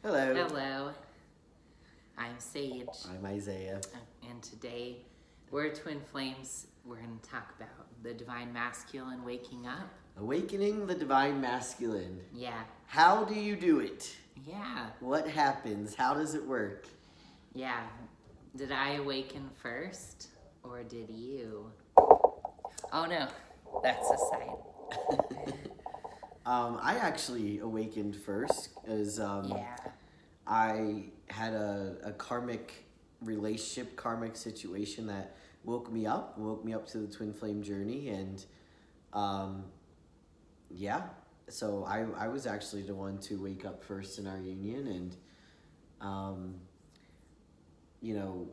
Hello. Hello, I'm Sage, I'm Isaiah. and today we're Twin Flames. We're going to talk about the Divine Masculine waking up. Awakening the Divine Masculine. Yeah, How do you do it? yeah, What happens? How does it work? yeah. Did I awaken first, or did you? Oh no, that's a sign. I actually awakened first as Yeah, I had a karmic relationship, karmic situation that woke me up to the twin flame journey, and um, yeah. So I was actually the one to wake up first in our union, and um, you know,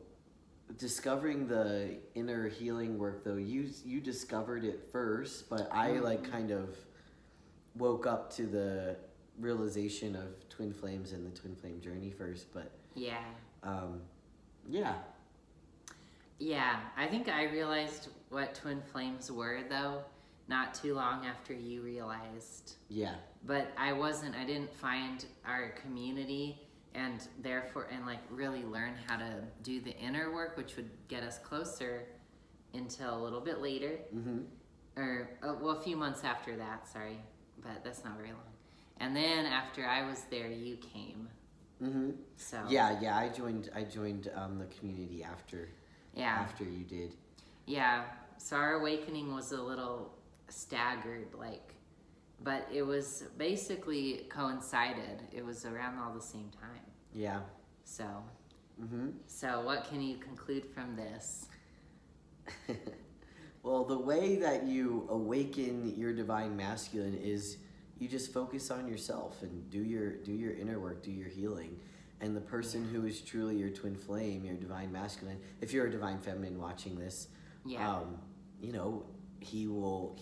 discovering the inner healing work though, you discovered it first, but I like kind of woke up to the realization of twin flames and the twin flame journey first, but yeah, um yeah. yeah. I think I realized what Twin Flames were, though, not too long after you realized. Yeah. But I didn't find our community and therefore, and like really learn how to do the inner work, which would get us closer until a little bit later. Mm-hmm. Or, well, a few months after that, sorry, but that's not very long. And then after I was there, you came. Mm-hmm. So. Yeah, I joined the community after Yeah. after you did. Yeah. So our awakening was a little staggered, but it was basically coincided. It was around all the same time. Yeah. So, Mm-hmm. so what can you conclude from this? Well, the way that you awaken your divine masculine is you just focus on yourself and do your inner work, do your healing. And the person who is truly your twin flame, your divine masculine, if you're a divine feminine watching this, Yeah. you know, he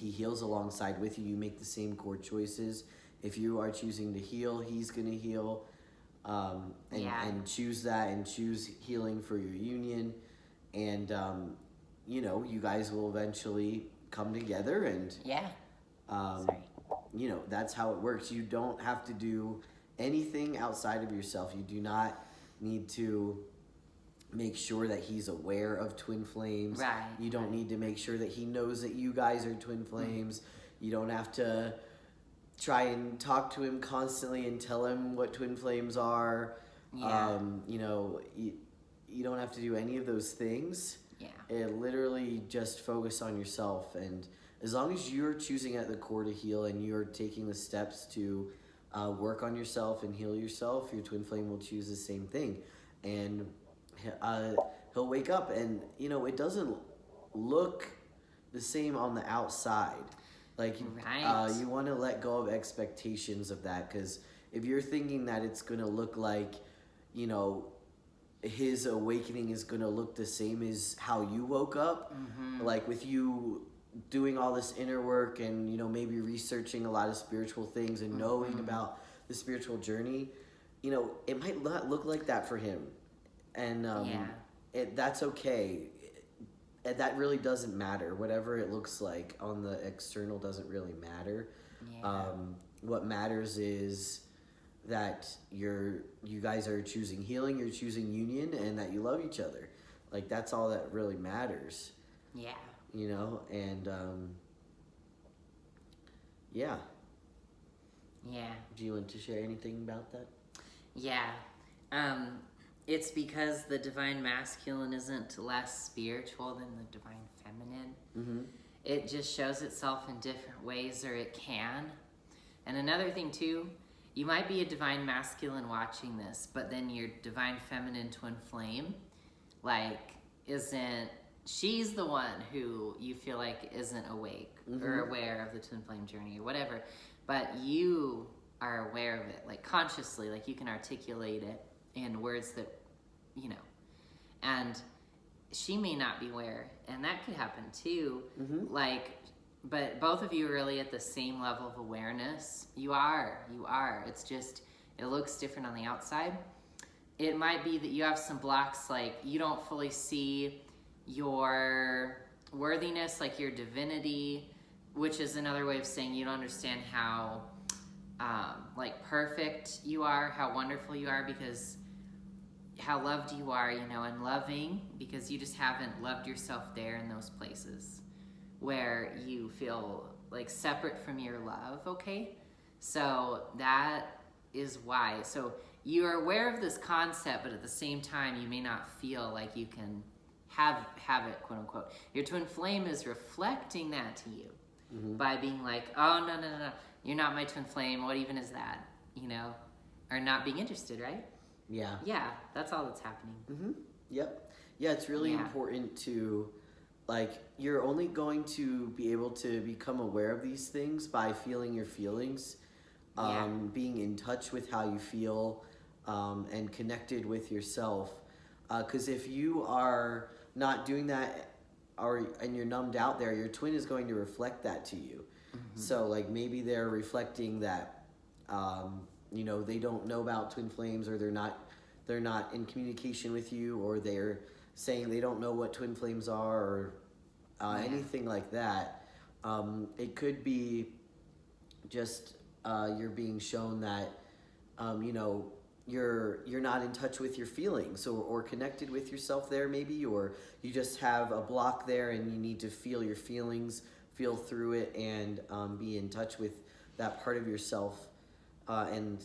heals alongside with you. You make the same core choices. If you are choosing to heal, he's going to heal. And choose that and choose healing for your union. And, you know, you guys will eventually come together and, Yeah. Sorry. you know, that's how it works. You don't have to do anything outside of yourself. You do not need to make sure that he's aware of twin flames. Right. You don't need to make sure that he knows that you guys are twin flames. You don't have to try and talk to him constantly and tell him what twin flames are. Yeah. You know, you don't have to do any of those things. Yeah. It literally just focus on yourself, and as long as you're choosing at the core to heal and you're taking the steps to work on yourself and heal yourself, your twin flame will choose the same thing, and he'll wake up, and you know it doesn't look the same on the outside. Like Right. You want to let go of expectations of that, because if you're thinking that it's gonna look like, you know, his awakening is gonna look the same as how you woke up, like with you doing all this inner work and, you know, maybe researching a lot of spiritual things and knowing about the spiritual journey, you know, it might not look like that for him, and that's okay. That really doesn't matter. Whatever it looks like on the external doesn't really matter. Yeah. What matters is that you guys are choosing healing, you're choosing union, and that you love each other. Like, that's all that really matters. Yeah. You know, and yeah. Yeah. Do you want to share anything about that? Yeah. It's because the divine masculine isn't less spiritual than the divine feminine. Mm-hmm. It just shows itself in different ways, or it can. And another thing too, you might be a divine masculine watching this, but then your divine feminine twin flame, she's the one who you feel like isn't awake or aware of the twin flame journey or whatever, but you are aware of it, like consciously, like you can articulate it in words that, you know, and she may not be aware, and that could happen too. But both of you are really at the same level of awareness. You are. It's just, it looks different on the outside. It might be that you have some blocks, like you don't fully see your worthiness, like your divinity, which is another way of saying you don't understand how like perfect you are, how wonderful you are, because how loved you are, you know, and loving, because you just haven't loved yourself there in those places where you feel like separate from your love, okay? So that is why. So you're aware of this concept, but at the same time, you may not feel like you can have it, quote unquote. Your twin flame is reflecting that to you by being like, oh, no, you're not my twin flame. What even is that? You know, or not being interested, right? Yeah. Yeah, that's all that's happening. Yep. Yeah, it's really Yeah. important to, like, you're only going to be able to become aware of these things by feeling your feelings, Yeah. being in touch with how you feel, and connected with yourself. Because if you are not doing that, and you're numbed out there, your twin is going to reflect that to you. So, like, maybe they're reflecting that, you know, they don't know about twin flames, or they're not in communication with you, or they're saying they don't know what twin flames are, or anything like that. It could be just you're being shown that, you know, you're not in touch with your feelings, or connected with yourself there, maybe, or you just have a block there and you need to feel your feelings, feel through it, and be in touch with that part of yourself, and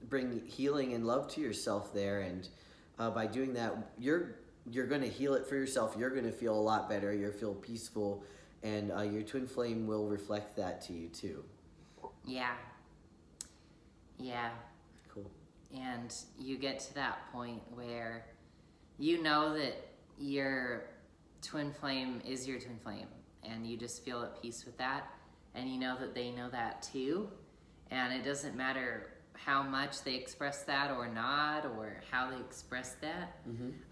bring healing and love to yourself there. And by doing that, you're going to heal it for yourself. You're going to feel a lot better. You'll feel peaceful, and your twin flame will reflect that to you too. Yeah. Cool. And you get to that point where you know that your twin flame is your twin flame, and you just feel at peace with that, and you know that they know that too, and it doesn't matter how much they express that or not, or how they express that.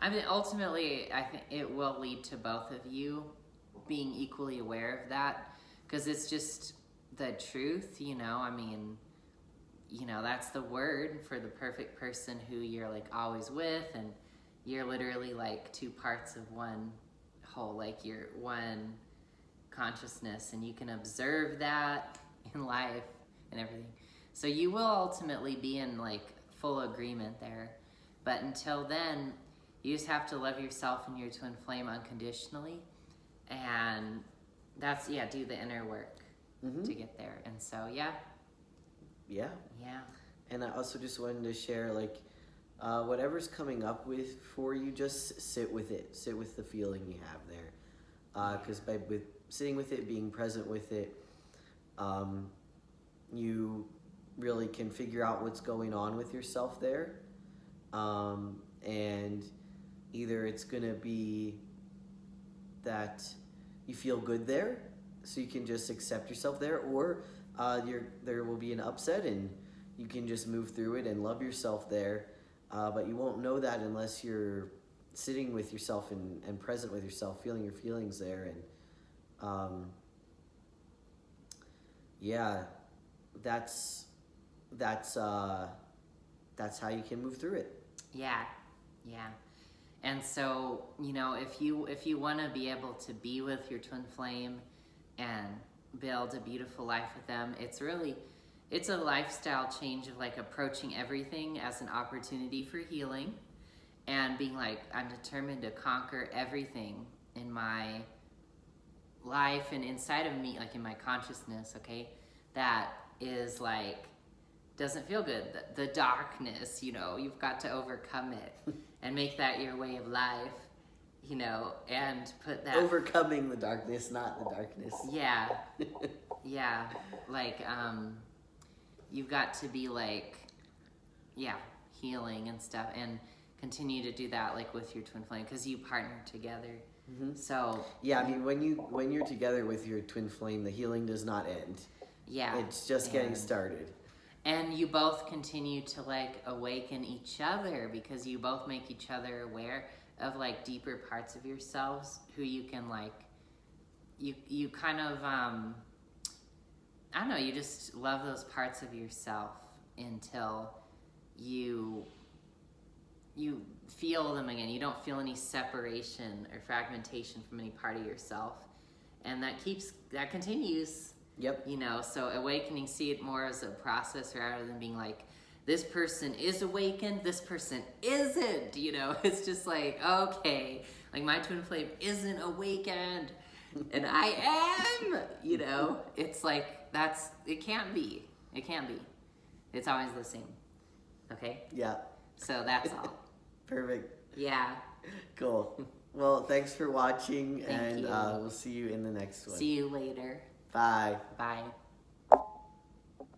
I mean, ultimately, I think it will lead to both of you being equally aware of that, because it's just the truth, you know. I mean, you know, that's the word for the perfect person who you're like always with, and you're literally like two parts of one whole, like you're one consciousness, and you can observe that in life and everything. So you will ultimately be in like full agreement there. But until then, you just have to love yourself and your twin flame unconditionally. And that's, yeah, do the inner work to get there. And so, yeah. Yeah. Yeah. And I also just wanted to share, like, whatever's coming up with for you, just sit with it. Sit with the feeling you have there. Because with sitting with it, being present with it, you really can figure out what's going on with yourself there. And either it's going to be that you feel good there, so you can just accept yourself there, or there will be an upset, and you can just move through it and love yourself there. But you won't know that unless you're sitting with yourself and present with yourself, feeling your feelings there. And yeah, that's how you can move through it. Yeah. And so, you know, if you want to be able to be with your twin flame and build a beautiful life with them, it's a lifestyle change of like approaching everything as an opportunity for healing, and being like, I'm determined to conquer everything in my life and inside of me, like in my consciousness, okay, that is like, doesn't feel good. The darkness, you know, you've got to overcome it and make that your way of life, you know, and put that... Overcoming the darkness, not the darkness. Yeah. Yeah. Like, you've got to be like, yeah, healing and stuff, and continue to do that like with your twin flame, because you partner together. So yeah, I mean, when you're together with your twin flame, the healing does not end. Yeah. It's just getting started. And you both continue to like awaken each other, because you both make each other aware of like deeper parts of yourselves, who you can like, you kind of, I don't know, you just love those parts of yourself until you feel them again. You don't feel any separation or fragmentation from any part of yourself. And that continues Yep. You know, so awakening, see it more as a process rather than being like, this person is awakened, this person isn't, you know. It's just like, okay, like my twin flame isn't awakened and I am, you know. It's like, it can't be. It can't be. It's always the same. Okay? Yeah. So that's all. Perfect. Yeah. Cool. Well, thanks for watching, Thank and you. we'll see you in the next one. See you later. Bye. Bye.